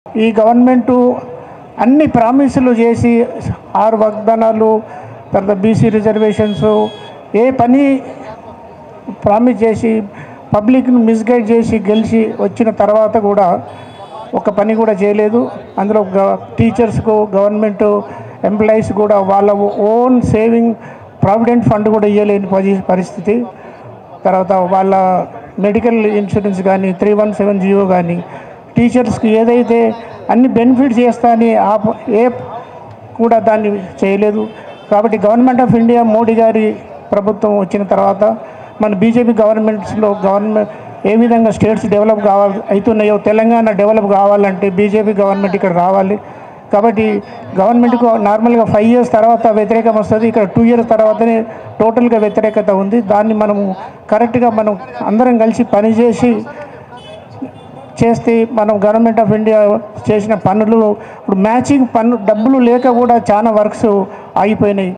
ఈ గవర్నమెంటు అన్ని ప్రామిసులు చేసి 6 వాగ్దానాలు తర్వాత బీసీ రిజర్వేషన్స్ ఏ పని ప్రామిస్ చేసి పబ్లిక్ను మిస్గైడ్ చేసి గెలిచి వచ్చిన తర్వాత కూడా ఒక పని కూడా చేయలేదు. అందులో టీచర్స్కు గవర్నమెంట్ ఎంప్లాయీస్ కూడా వాళ్ళ ఓన్ సేవింగ్ ప్రావిడెంట్ ఫండ్ కూడా ఇవ్వలేని పరిస్థితి. తర్వాత వాళ్ళ మెడికల్ ఇన్సూరెన్స్ కానీ 317 కానీ టీచర్స్కి ఏదైతే అన్ని బెనిఫిట్స్ చేస్తా అని ఏ కూడా దాన్ని చేయలేదు. కాబట్టి గవర్నమెంట్ ఆఫ్ ఇండియా మోడీ గారి ప్రభుత్వం వచ్చిన తర్వాత మన బీజేపీ గవర్నమెంట్స్లో ఏ విధంగా స్టేట్స్ డెవలప్ అవుతున్నాయో తెలంగాణ డెవలప్ కావాలంటే బీజేపీ గవర్నమెంట్ ఇక్కడ రావాలి. కాబట్టి గవర్నమెంట్కు నార్మల్గా 5 years తర్వాత వ్యతిరేకం వస్తుంది. ఇక్కడ 2 years తర్వాతనే టోటల్గా వ్యతిరేకత ఉంది. దాన్ని మనము కరెక్ట్గా మనం అందరం కలిసి పనిచేసి చేస్తే మనం గవర్నమెంట్ ఆఫ్ ఇండియా చేసిన పనులు ఇప్పుడు మ్యాచింగ్ డబ్బులు లేక కూడా చాలా వర్క్స్ ఆగిపోయినాయి.